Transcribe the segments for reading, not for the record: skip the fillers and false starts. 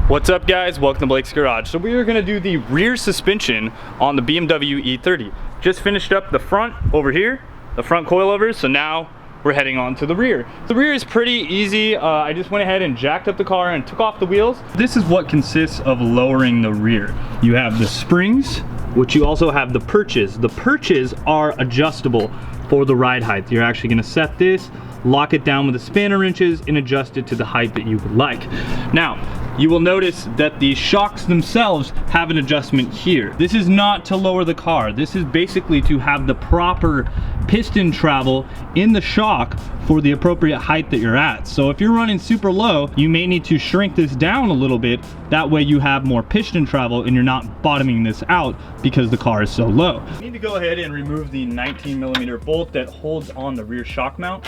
What's up guys, welcome to Blake's Garage. So we are gonna do the rear suspension on the BMW E30. Just finished up the front over here, the front coilovers, so now we're heading on to the rear. The rear is pretty easy. I just went ahead and jacked up the car and took off the wheels. This is what consists of lowering the rear. You have the springs, which you also have the perches. The perches are adjustable for the ride height. You're actually gonna set this, lock it down with the spanner wrenches, and adjust it to the height that you would like. Now, you will notice that the shocks themselves have an adjustment here. This is not to lower the car. This is basically to have the proper piston travel in the shock for the appropriate height that you're at. So if you're running super low, you may need to shrink this down a little bit. That way you have more piston travel and you're not bottoming this out because the car is so low. You need to go ahead and remove the 19mm bolt that holds on the rear shock mount.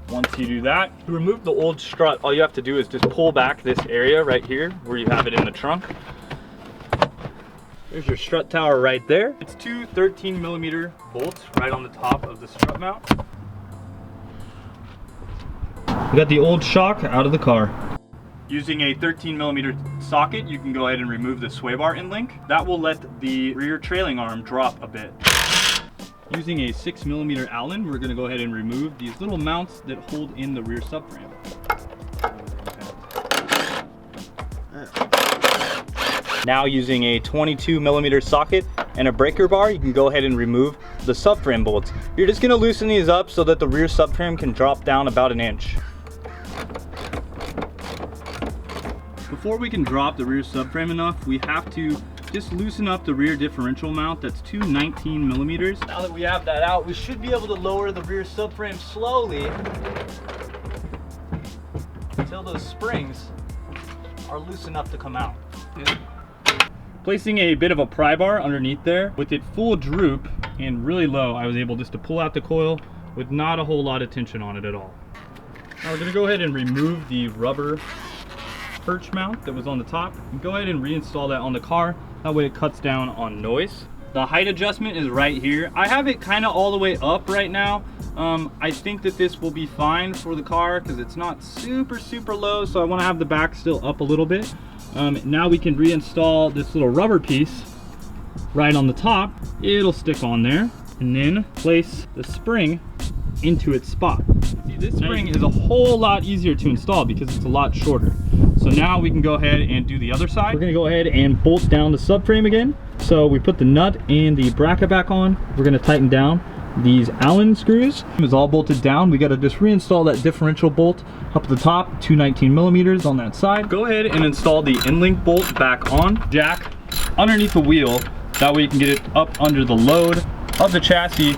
Once you do that, to remove the old strut, all you have to do is just pull back this area right here where you have it in the trunk. There's your strut tower right there. It's two 13mm bolts right on the top of the strut mount. We got the old shock out of the car. Using a 13mm socket, you can go ahead and remove the sway bar end link. That will let the rear trailing arm drop a bit. Using a 6mm Allen, we're going to go ahead and remove these little mounts that hold in the rear subframe. Now using a 22mm socket and a breaker bar, you can go ahead and remove the subframe bolts. You're just going to loosen these up so that the rear subframe can drop down about an inch. Before we can drop the rear subframe enough, we have to just loosen up the rear differential mount. That's two 19mm. Now that we have that out, we should be able to lower the rear subframe slowly until those springs are loose enough to come out. Yeah. Placing a bit of a pry bar underneath there, with it full droop and really low, I was able just to pull out the coil with not a whole lot of tension on it at all. Now we're gonna go ahead and remove the rubber perch mount that was on the top and go ahead and reinstall that on the car. That way it cuts down on noise. The height adjustment is right here. I have it kind of all the way up right now. I think that this will be fine for the car because it's not super low, so I want to have the back still up a little bit. Now we can reinstall this little rubber piece right on the top. It'll stick on there, and then place the spring into its spot. See, this spring is a whole lot easier to install because it's a lot shorter. So now we can go ahead and do the other side. We're gonna go ahead and bolt down the subframe again. So we put the nut and the bracket back on. We're gonna tighten down these Allen screws. It's all bolted down. We gotta just reinstall that differential bolt up at the top, two 19mm on that side. Go ahead and install the end link bolt back on. Jack underneath the wheel. That way you can get it up under the load of the chassis.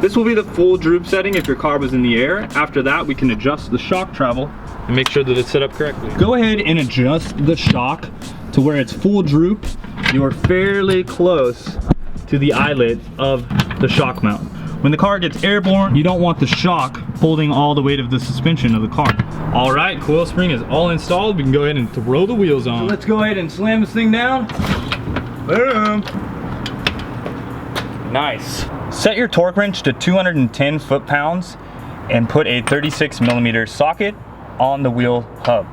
This will be the full droop setting if your car was in the air. After that, we can adjust the shock travel and make sure that it's set up correctly. Go ahead and adjust the shock to where it's full droop. You're fairly close to the eyelet of the shock mount. When the car gets airborne, you don't want the shock holding all the weight of the suspension of the car. All right, coil spring is all installed. We can go ahead and throw the wheels on. So let's go ahead and slam this thing down. Boom. Nice. Set your torque wrench to 210 foot-pounds and put a 36mm socket on the wheel hub.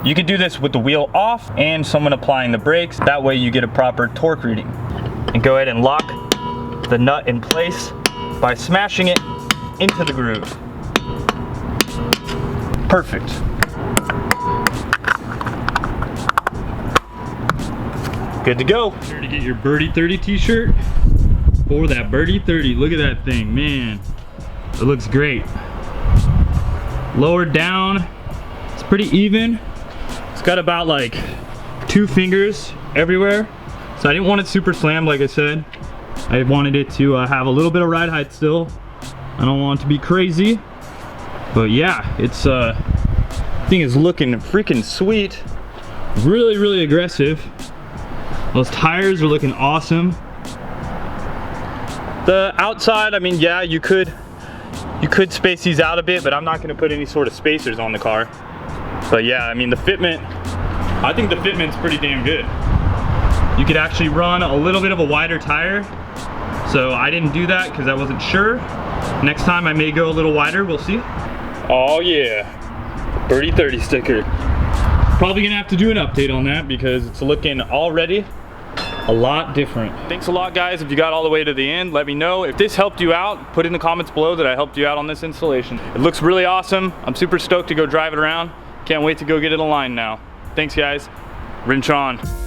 You can do this with the wheel off and someone applying the brakes. That way you get a proper torque reading. And go ahead and lock the nut in place by smashing it into the groove. Perfect. Good to go. Here to get your Berty 30 t-shirt. For that Berty 30, look at that thing, man. It looks great. Lowered down, it's pretty even. It's got about like 2 fingers everywhere. So I didn't want it super slammed, like I said. I wanted it to have a little bit of ride height still. I don't want it to be crazy. But yeah, it's thing is looking freaking sweet. Really aggressive. Those tires are looking awesome. The outside, I mean, yeah, you could space these out a bit, but I'm not gonna put any sort of spacers on the car. But yeah, I mean, the fitment, I think the fitment's pretty damn good. You could actually run a little bit of a wider tire. So I didn't do that because I wasn't sure. Next time I may go a little wider, we'll see. Oh yeah, Berty 30 sticker. Probably gonna have to do an update on that because it's looking already a lot different. Thanks a lot, guys. If you got all the way to the end, let me know. If this helped you out, put in the comments below that I helped you out on this installation. It looks really awesome. I'm super stoked to go drive it around. Can't wait to go get it aligned now. Thanks, guys. Rinse on.